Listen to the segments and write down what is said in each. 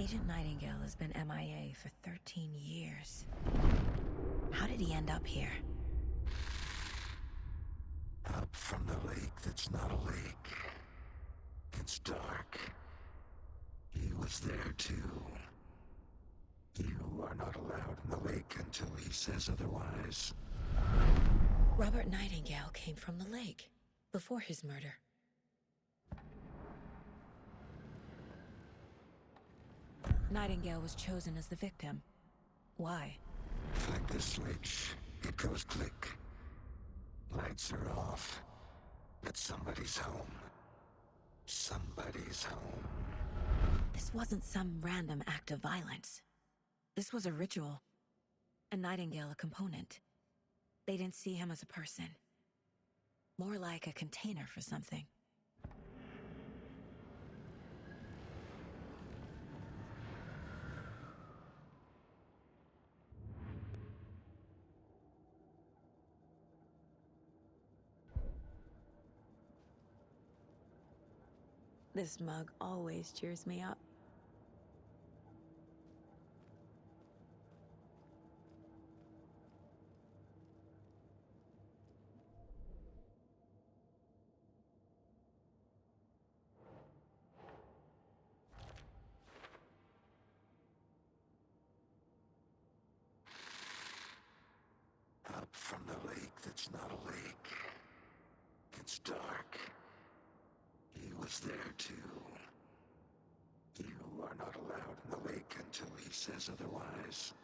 Agent Nightingale has been MIA for 13 years. How did he end up here? Up from the lake that's not a lake. It's dark. He was there too. You are not allowed in the lake until he says otherwise. Robert Nightingale came from the lake, before his murder. Nightingale was chosen as the victim. Why? Flick the switch, it goes click. Lights are off. But somebody's home. Somebody's home. This wasn't some random act of violence. This was a ritual. And Nightingale a component. They didn't see him as a person. More like a container for something. This mug always cheers me up. Up from the lake that's not a lake. It's dark. He was there too. You are not allowed in the lake until he says otherwise.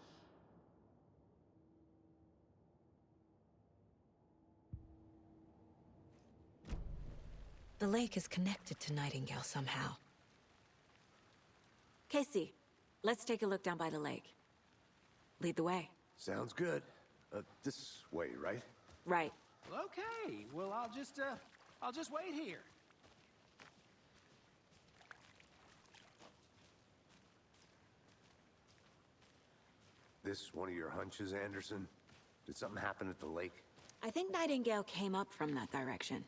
The lake is connected to Nightingale somehow. Casey, let's take a look down by the lake. Lead the way. Sounds good. This way, right? Right. Okay, well, I'll just wait here. This one of your hunches, Anderson? Did something happen at the lake? I think Nightingale came up from that direction.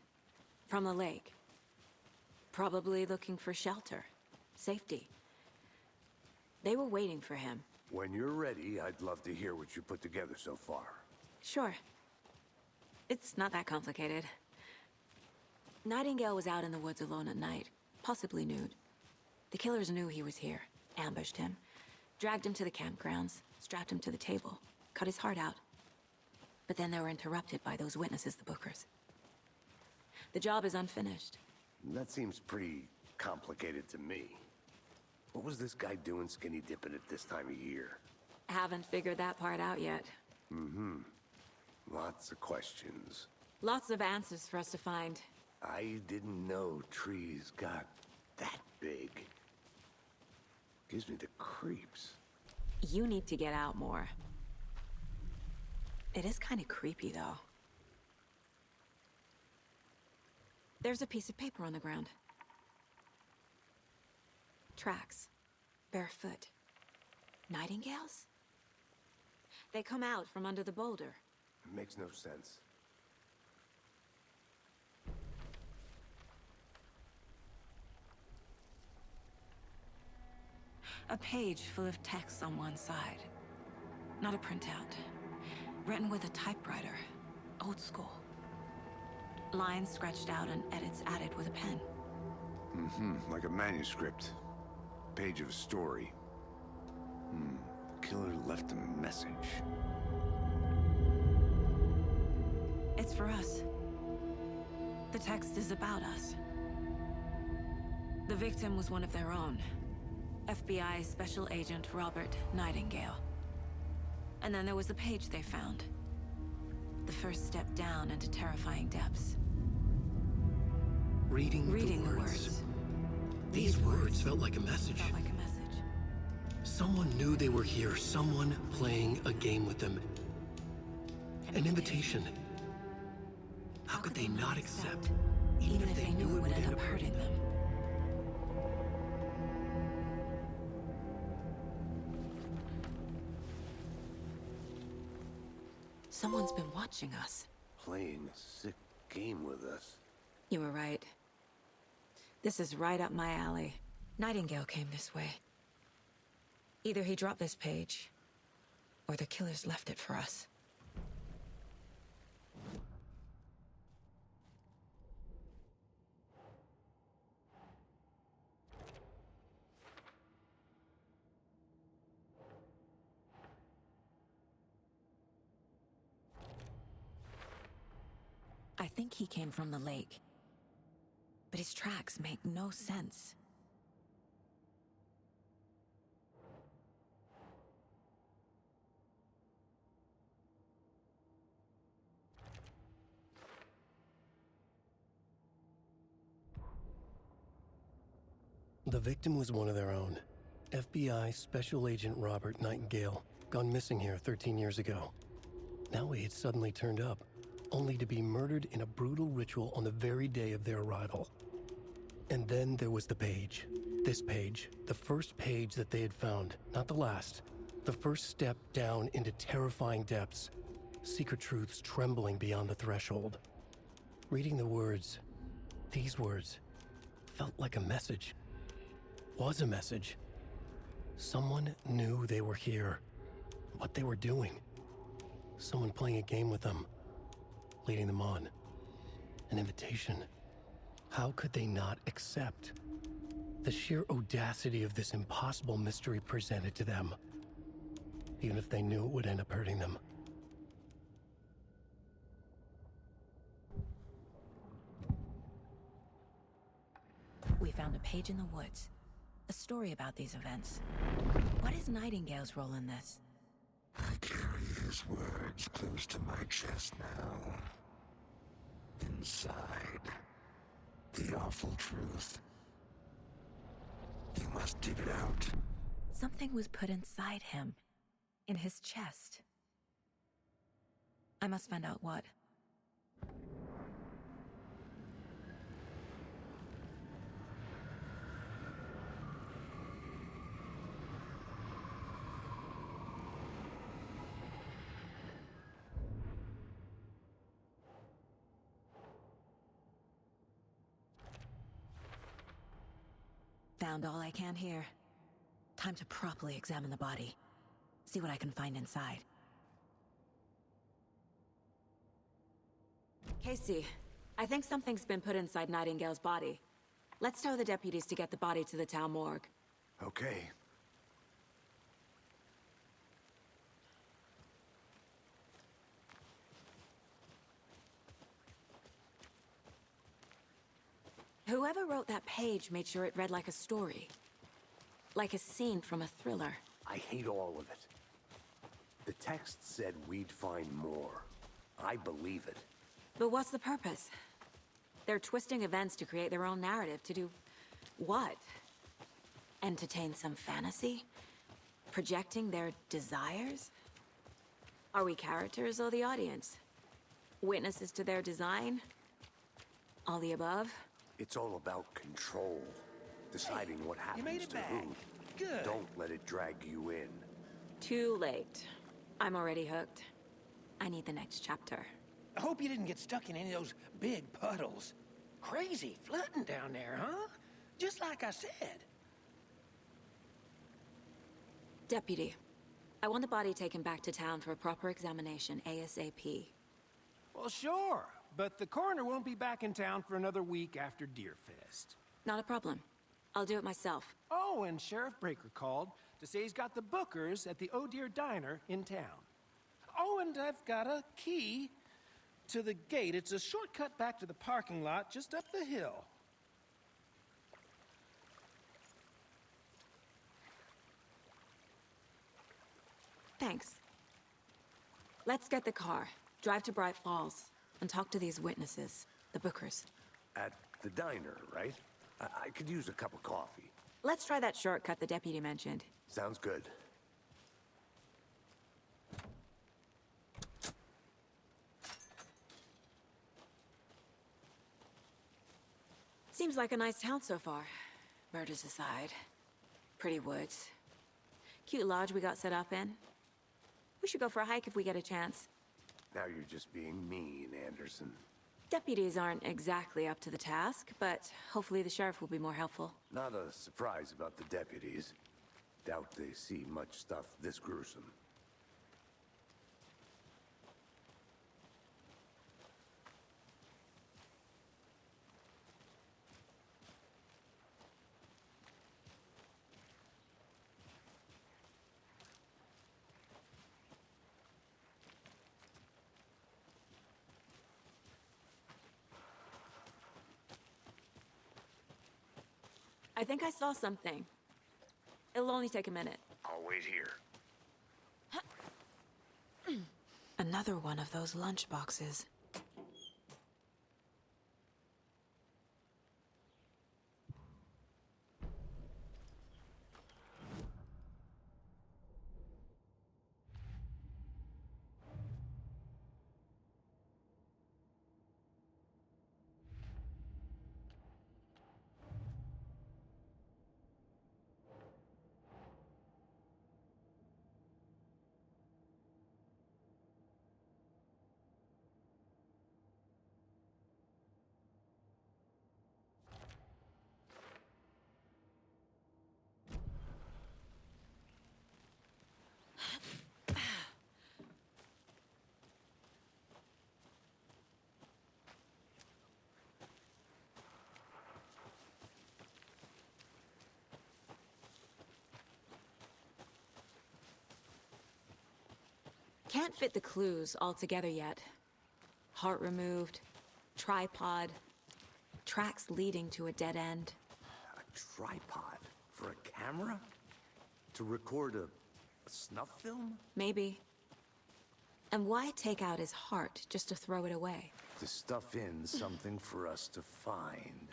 From the lake. Probably looking for shelter. Safety. They were waiting for him. When you're ready, I'd love to hear what you put together so far. Sure. It's not that complicated. Nightingale was out in the woods alone at night, possibly nude. The killers knew he was here, ambushed him, dragged him to the campgrounds, strapped him to the table, cut his heart out. But then they were interrupted by those witnesses, the Bookers. The job is unfinished. That seems pretty complicated to me. What was this guy doing skinny dipping at this time of year? Haven't figured that part out yet. Mm-hmm. Lots of questions. Lots of answers for us to find. I didn't know trees got that big. Gives me the creeps. You need to get out more. It is kind of creepy, though. There's a piece of paper on the ground. Tracks. Barefoot. Nightingales? They come out from under the boulder. It makes no sense. A page full of text on one side. Not a printout. Written with a typewriter. Old school. Lines scratched out and edits added with a pen. Mm-hmm. Like a manuscript. Page of a story. The killer left a message. It's for us. The text is about us. The victim was one of their own. FBI Special Agent Robert Nightingale. And then there was the page they found. The first step down into terrifying depths. Reading the words. These words felt like a message. Someone knew they were here, someone playing a game with them. An invitation. How could they not accept, even if they knew it would end up hurting them? Someone's been watching us. Playing a sick game with us. You were right. This is right up my alley. Nightingale came this way. Either he dropped this page, or the killers left it for us. I think he came from the lake. But his tracks make no sense. The victim was one of their own. FBI Special Agent Robert Nightingale, gone missing here 13 years ago. Now he had suddenly turned up, only to be murdered in a brutal ritual on the very day of their arrival. And then there was the page. This page, the first page that they had found, not the last. The first step down into terrifying depths. Secret truths trembling beyond the threshold. Reading the words, these words, felt like a message. Was a message. Someone knew they were here. What they were doing. Someone playing a game with them. Leading them on. An invitation. How could they not accept? The sheer audacity of this impossible mystery presented to them. Even if they knew it would end up hurting them. We found a page in the woods. A story about these events. What is Nightingale's role in this? I carry his words close to my chest now. Inside, the awful truth. You must dig it out. Something was put inside him. In his chest. I must find out what. Found all I can here. Time to properly examine the body. See what I can find inside. Casey, I think something's been put inside Nightingale's body. Let's tell the deputies to get the body to the town morgue. Okay. Whoever wrote that page made sure it read like a story. Like a scene from a thriller. I hate all of it. The text said we'd find more. I believe it. But what's the purpose? They're twisting events to create their own narrative to do... what? Entertain some fantasy? Projecting their desires? Are we characters or the audience? Witnesses to their design? All the above? It's all about control. Deciding what happens You made it to back. who. Good. Don't let it drag you in. Too late. I'm already hooked. I need the next chapter. I hope you didn't get stuck in any of those big puddles. Crazy flooding down there, huh? Just like I said. Deputy, I want the body taken back to town for a proper examination ASAP. Well, sure. But the coroner won't be back in town for another week after Deerfest. Not a problem. I'll do it myself. Oh, and Sheriff Breaker called to say he's got the bookers at the Oh Dear Diner in town. Oh, and I've got a key to the gate. It's a shortcut back to the parking lot just up the hill. Thanks. Let's get the car, drive to Bright Falls, and talk to these witnesses, the bookers. At the diner, right? I could use a cup of coffee. Let's try that shortcut the deputy mentioned. Sounds good. Seems like a nice town so far. Murders aside. Pretty woods. Cute lodge we got set up in. We should go for a hike if we get a chance. Now you're just being mean, Anderson. Deputies aren't exactly up to the task, but hopefully the sheriff will be more helpful. Not a surprise about the deputies. Doubt they see much stuff this gruesome. I think I saw something. It'll only take a minute. I'll wait here. Another one of those lunch boxes. Can't fit the clues all together yet. Heart removed, tripod, tracks leading to a dead end. A tripod? For a camera? To record a snuff film? Maybe. And why take out his heart just to throw it away? To stuff in something for us to find.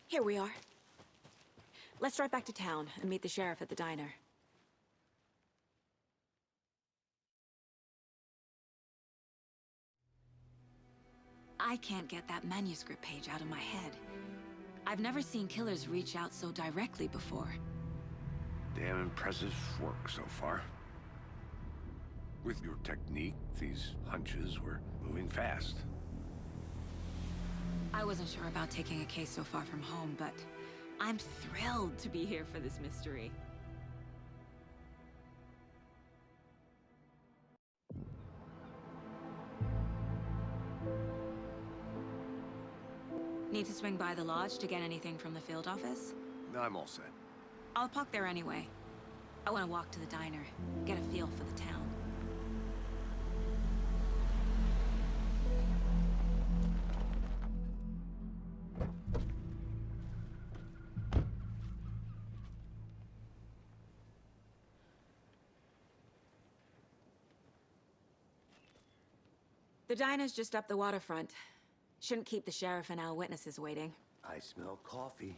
Here we are. Let's drive back to town and meet the sheriff at the diner. I can't get that manuscript page out of my head. I've never seen killers reach out so directly before. Damn impressive work so far. With your technique, these hunches were moving fast. I wasn't sure about taking a case so far from home, but I'm thrilled to be here for this mystery. Need to swing by the lodge to get anything from the field office? I'm all set. I'll park there anyway. I want to walk to the diner, get a feel for the town. The diner's just up the waterfront. Shouldn't keep the sheriff and our witnesses waiting. I smell coffee.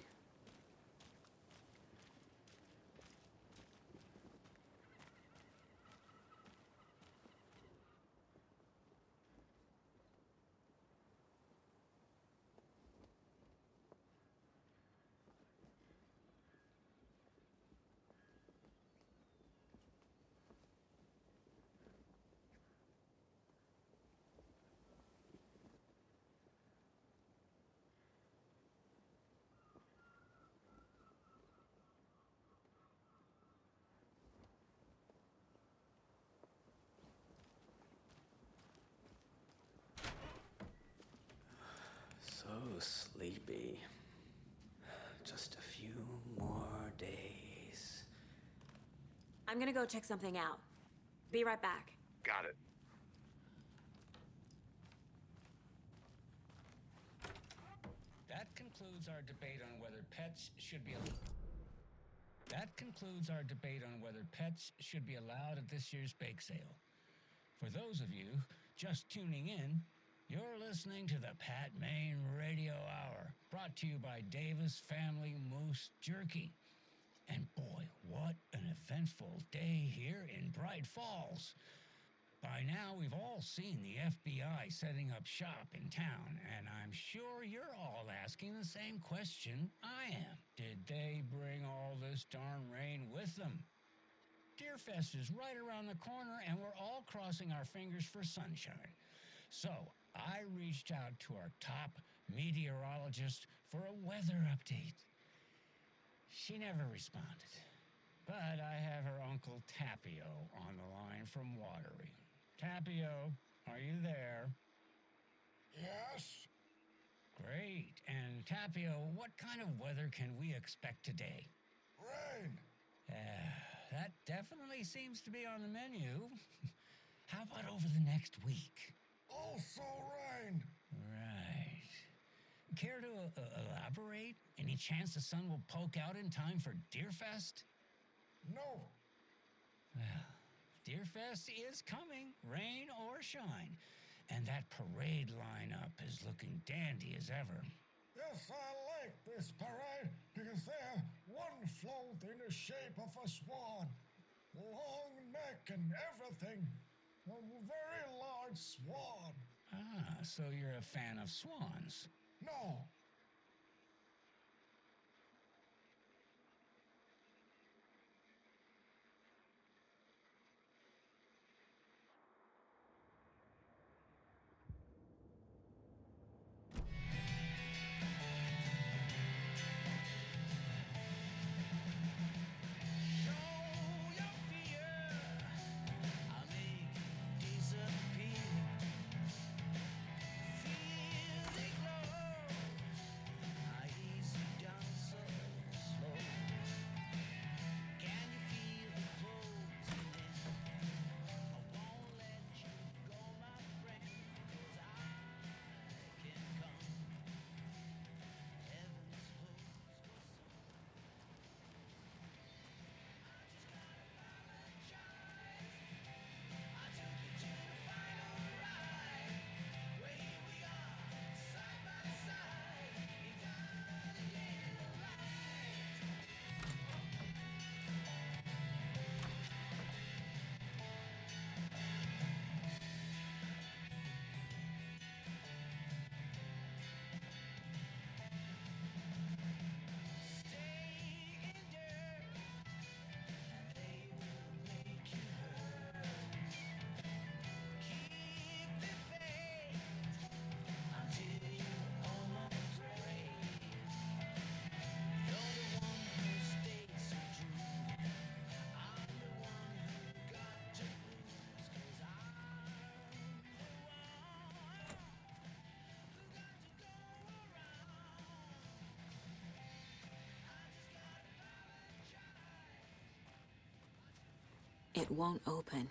So sleepy. Just a few more days. I'm gonna go check something out. Be right back. Got it. That concludes our debate on whether pets should be allowed at this year's bake sale. For those of you just tuning in, you're listening to the Pat Maine Radio Hour, brought to you by Davis Family Moose Jerky. And boy, what an eventful day here in Bright Falls. By now, we've all seen the FBI setting up shop in town, and I'm sure you're all asking the same question I am. Did they bring all this darn rain with them? Deerfest is right around the corner, and we're all crossing our fingers for sunshine. So, I reached out to our top meteorologist for a weather update. She never responded. But I have her Uncle Tapio on the line from Watery. Tapio, are you there? Yes? Great. And Tapio, what kind of weather can we expect today? Rain! That definitely seems to be on the menu. How about over the next week? Also rain! Right. Care to elaborate? Any chance the sun will poke out in time for Deerfest? No! Well, Deerfest is coming, rain or shine. And that parade lineup is looking dandy as ever. Yes, I like this parade because they're one float in the shape of a swan. Long neck and everything. A very large swan. Ah, so you're a fan of swans. No, It won't open.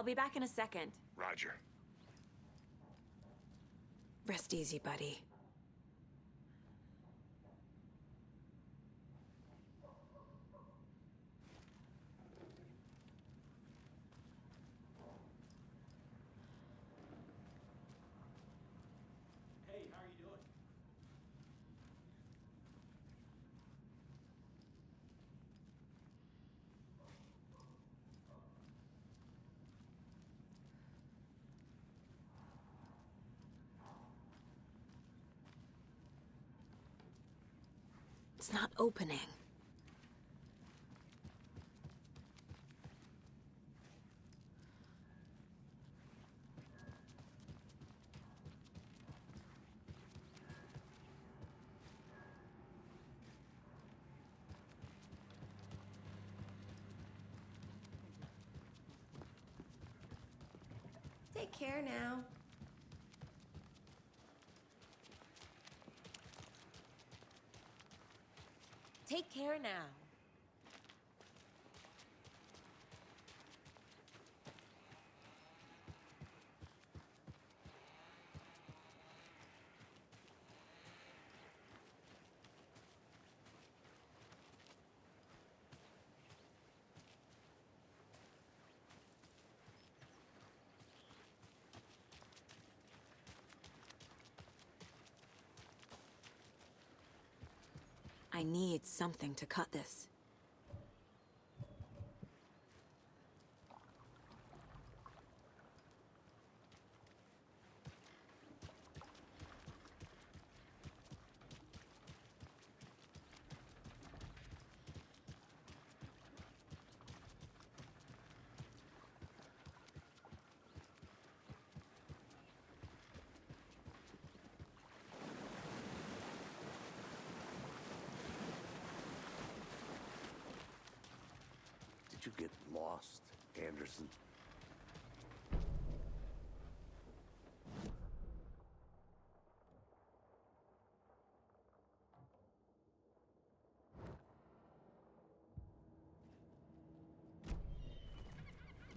I'll be back in a second. Roger. Rest easy, buddy. Hey, how are you doing? It's not opening. Take care now. Take care now. I need something to cut this. Did you get lost, Anderson?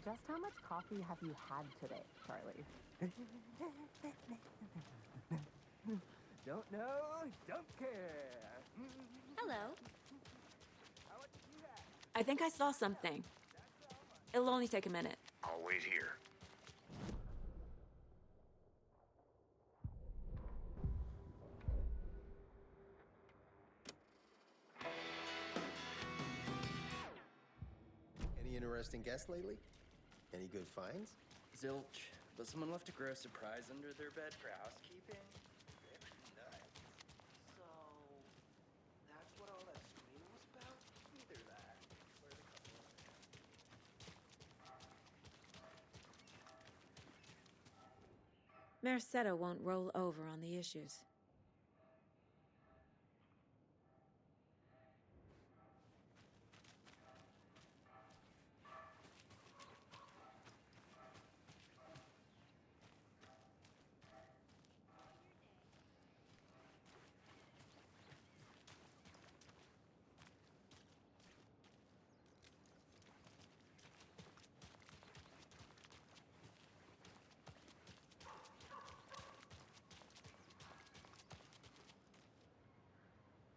Just how much coffee have you had today, Charlie? Don't know, don't care. Hello. I think I saw something. It'll only take a minute. I'll wait here. Any interesting guests lately? Any good finds? Zilch, but someone left a gross surprise under their bed for housekeeping? Very nice. So, that's what all that screaming was about? Either that, or the couple of Merceda won't roll over on the issues.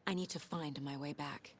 I need to find my way back.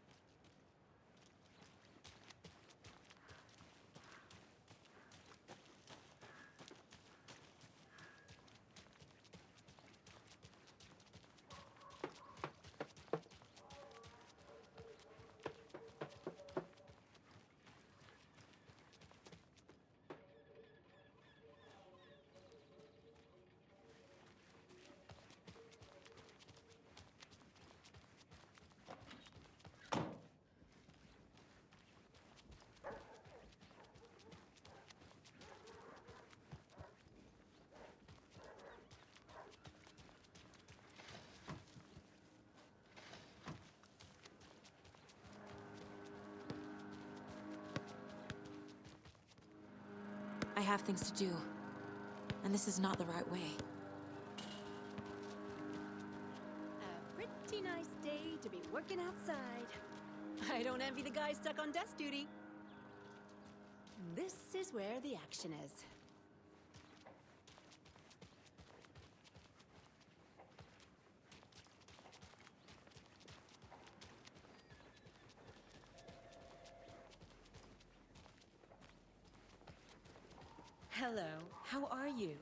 I have things to do, and this is not the right way. A pretty nice day to be working outside. I don't envy the guy stuck on desk duty. This is where the action is. Hello, how are you?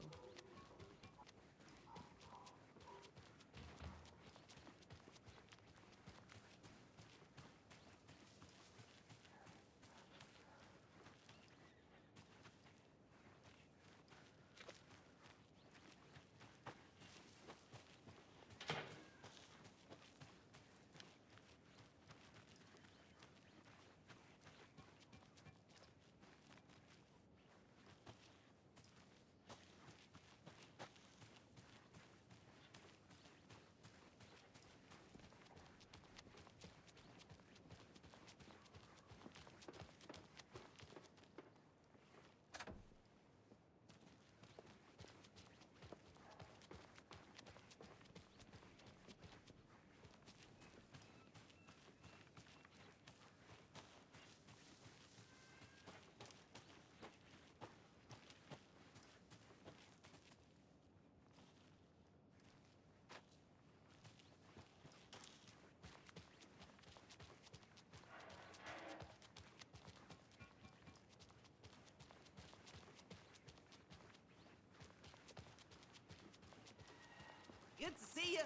Good to see you.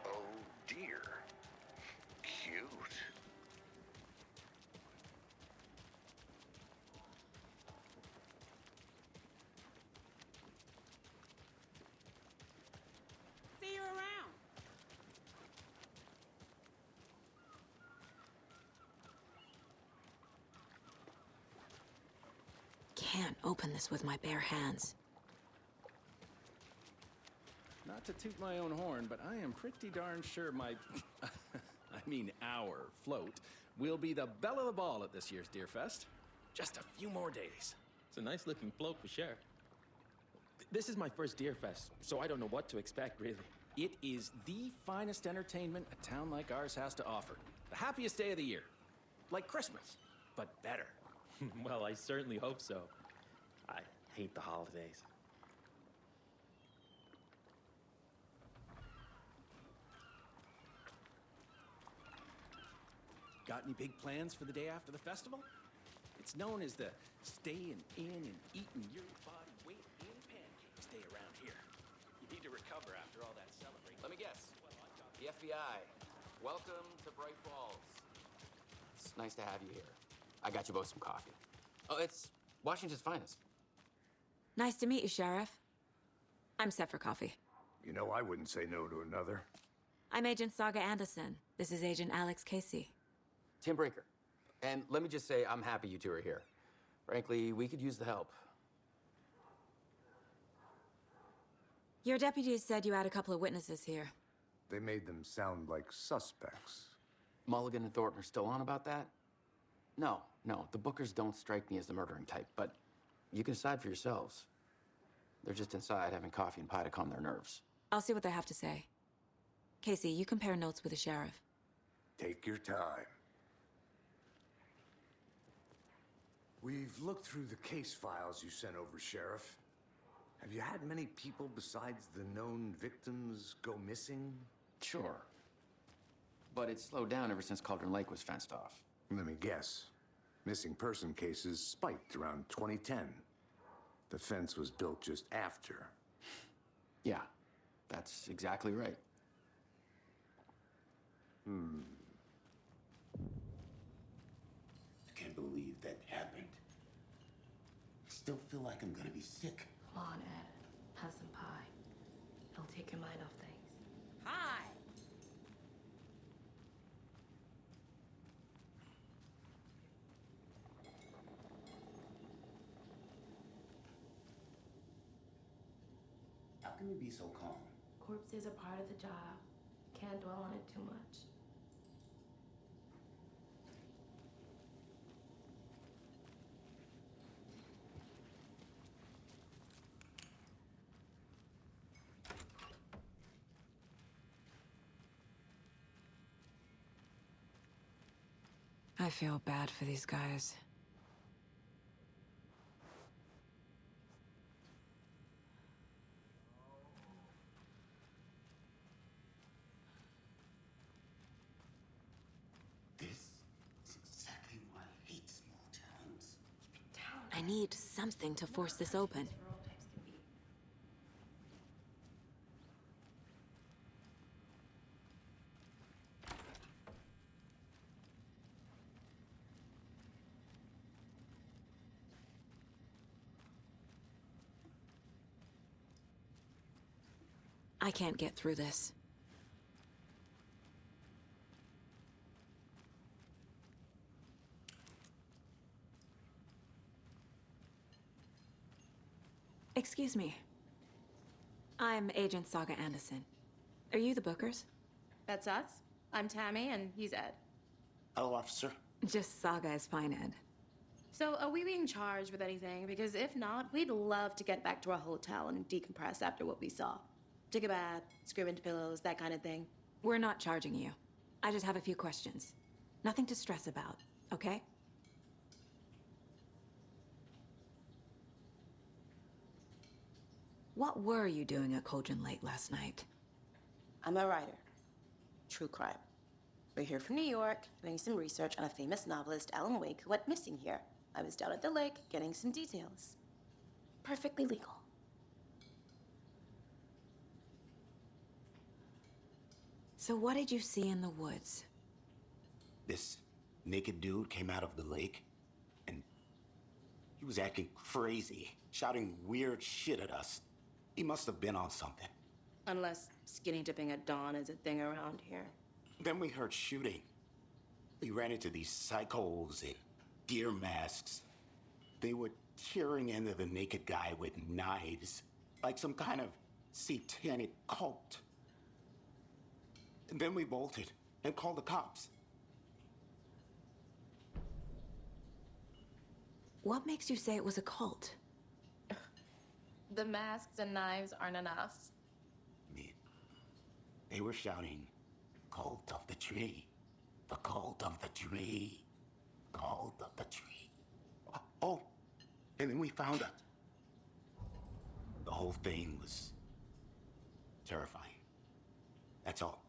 Oh dear. Cute. See you around. Can't open this with my bare hands. Not to toot my own horn, but I am pretty darn sure my... our float will be the belle of the ball at this year's Deer Fest. Just a few more days. It's a nice looking float for sure. This is my first Deer Fest, so I don't know what to expect, really. It is the finest entertainment a town like ours has to offer. The happiest day of the year. Like Christmas, but better. Well, I certainly hope so. I hate the holidays. Got any big plans for the day after the festival? It's known as the staying in and eating your body weight in pancakes day around here. You need to recover after all that celebrating. Let me guess. The FBI. Welcome to Bright Falls. It's nice to have you here. I got you both some coffee. Oh, it's Washington's finest. Nice to meet you, Sheriff. I'm set for coffee. You know, I wouldn't say no to another. I'm Agent Saga Anderson. This is Agent Alex Casey. Tim Brinker. And let me just say, I'm happy you two are here. Frankly, we could use the help. Your deputies said you had a couple of witnesses here. They made them sound like suspects. Mulligan and Thornton are still on about that? No, the Bookers don't strike me as the murdering type, but you can decide for yourselves. They're just inside having coffee and pie to calm their nerves. I'll see what they have to say. Casey, you compare notes with the sheriff. Take your time. We've looked through the case files you sent over, Sheriff. Have you had many people besides the known victims go missing? Sure. But it's slowed down ever since Cauldron Lake was fenced off. Let me guess. Missing person cases spiked around 2010. The fence was built just after. Yeah, that's exactly right. I can't believe that happened. I still feel like I'm gonna be sick. Come on, Ed. Have some pie. It'll take your mind off things. Hi. How can you be so calm? Corpses are part of the job. Can't dwell on it too much. I feel bad for these guys. This is exactly why I hate small towns. I need something to force this open. I can't get through this. Excuse me. I'm Agent Saga Anderson. Are you the Bookers? That's us. I'm Tammy, and he's Ed. Hello, officer. Just Saga is fine, Ed. So, are we being charged with anything? Because if not, we'd love to get back to our hotel and decompress after what we saw. Take a bath, scream into pillows, that kind of thing. We're not charging you. I just have a few questions. Nothing to stress about, okay? What were you doing at Cauldron Lake last night? I'm a writer. True crime. We're here from New York, doing some research on a famous novelist, Alan Wake, who went missing here. I was down at the lake, getting some details. Perfectly legal. So what did you see in the woods? This naked dude came out of the lake, and he was acting crazy, shouting weird shit at us. He must have been on something. Unless skinny dipping at dawn is a thing around here. Then we heard shooting. We ran into these psychos in deer masks. They were tearing into the naked guy with knives, like some kind of satanic cult. And then we bolted and called the cops. What makes you say it was a cult? The masks and knives aren't enough. They were shouting, "Cult of the tree, the cult of the tree, cult of the tree." Oh, and then we found it. The whole thing was terrifying. That's all.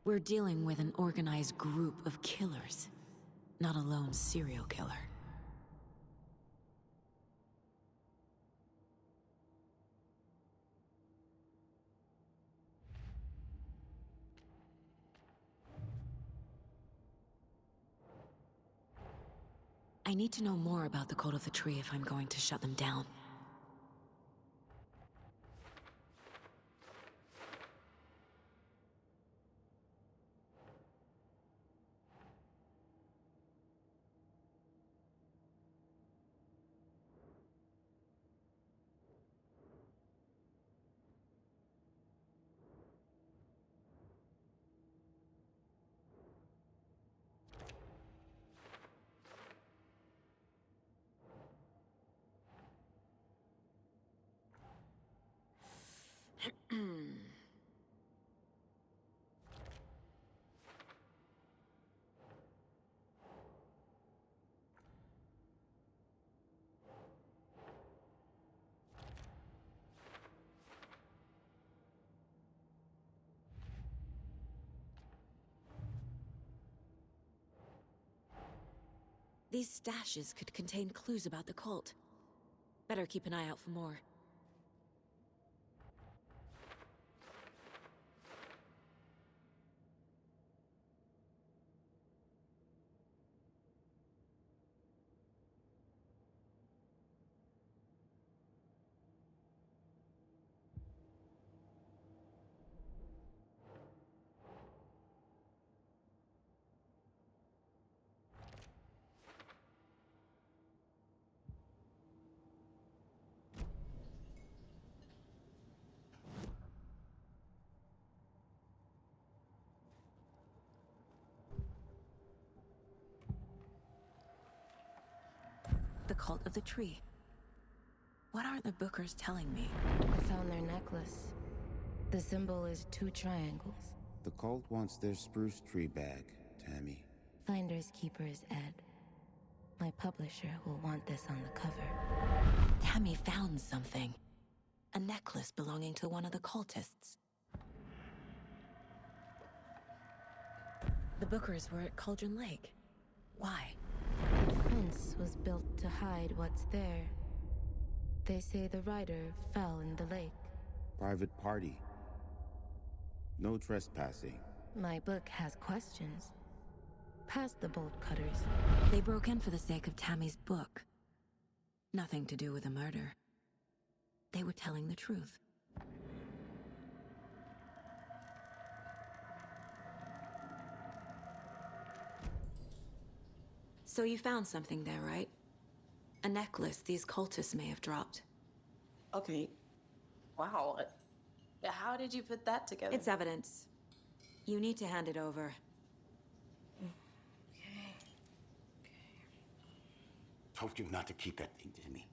We're dealing with an organized group of killers, not a lone serial killer. I need to know more about the Cult of the Tree if I'm going to shut them down. These stashes could contain clues about the cult. Better keep an eye out for more. The Cult of the Tree. What aren't the Bookers telling me? I found their necklace. The symbol is 2 triangles. The cult wants their spruce tree back, Tammy. Finders keepers, Ed. My publisher will want this on the cover. Tammy found something. A necklace belonging to one of the cultists. The Bookers were at Cauldron Lake. Why? The fence was built to hide what's there. They say the rider fell in the lake. Private party. No trespassing. My book has questions. Past the bolt cutters. They broke in for the sake of Tammy's book. Nothing to do with a murder. They were telling the truth. So you found something there, right? A necklace these cultists may have dropped. Okay. Wow. How did you put that together? It's evidence. You need to hand it over. Told you not to keep that thing, Tammy.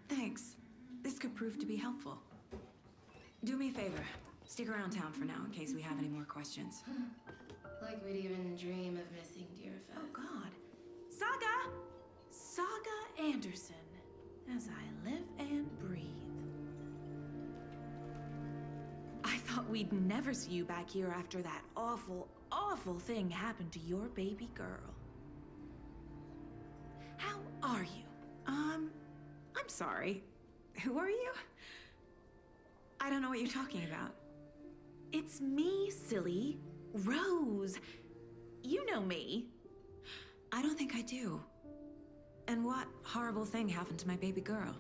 Thanks. This could prove to be helpful. Do me a favor. Stick around town for now in case we have any more questions. Like like we'd even dream of missing Deerfest. Oh, God. Saga! Saga Anderson. As I live and breathe. I thought we'd never see you back here after that awful, awful thing happened to your baby girl. How are you? I'm sorry. Who are you? I don't know what you're talking about. It's me, silly. Rose. You know me. I don't think I do. And what horrible thing happened to my baby girl?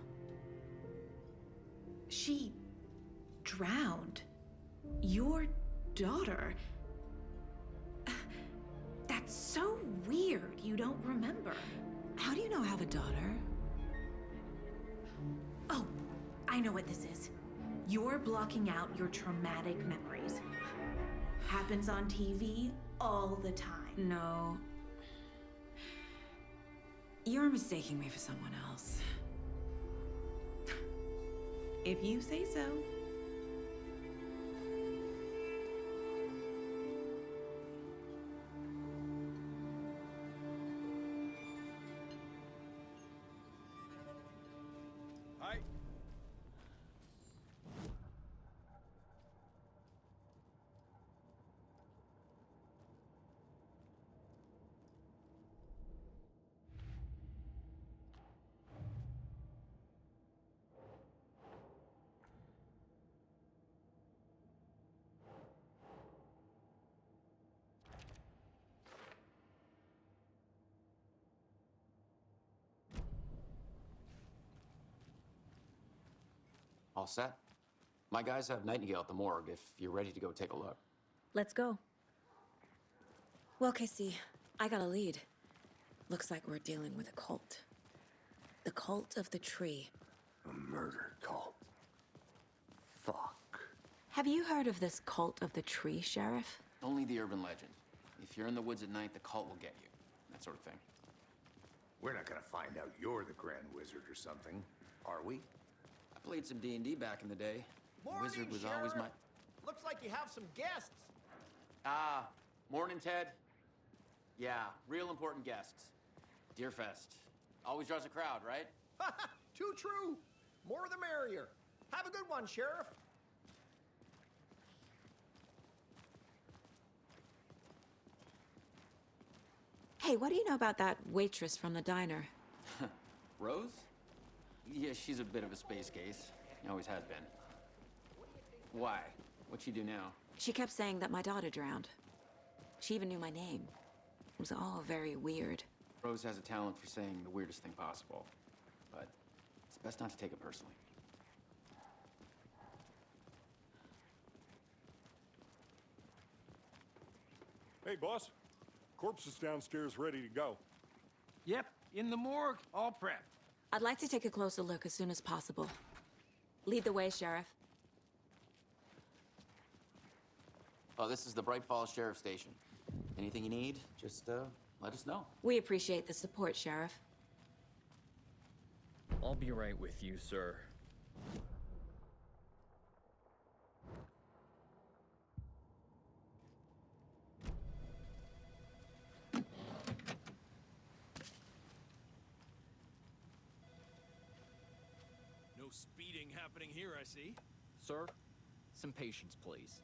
She drowned. Your daughter. That's so weird you don't remember. How do you know I have a daughter? Oh, I know what this is. You're blocking out your traumatic memories. Happens on TV all the time. No. You're mistaking me for someone else. If you say so. Hi. All set? My guys have Nightingale at the morgue if you're ready to go take a look. Let's go. Well, Casey, I got a lead. Looks like we're dealing with a cult. The cult of the tree. A murder cult. Fuck. Have you heard of this cult of the tree, Sheriff? Only the urban legend. If you're in the woods at night, the cult will get you. That sort of thing. We're not gonna find out you're the Grand Wizard or something, are we? I played some D&D back in the day. Morning, Wizard was Sheriff. always my... Looks like you have some guests. Ah, morning, Ted. Yeah, real important guests. Deerfest. Always draws a crowd, right? Too true. More the merrier. Have a good one, Sheriff. Hey, what do you know about that waitress from the diner? Rose? Yeah, she's a bit of a space case. Always has been. Why? What'd she do now? She kept saying that my daughter drowned. She even knew my name. It was all very weird. Rose has a talent for saying the weirdest thing possible. But it's best not to take it personally. Hey, boss. Corpse is downstairs ready to go. Yep, in the morgue, all prepped. I'd like to take a closer look as soon as possible. Lead the way, Sheriff. Oh, this is the Bright Falls Sheriff Station. Anything you need, just let us know. We appreciate the support, Sheriff. I'll be right with you, sir. No speeding happening here, I see. Sir, some patience, please.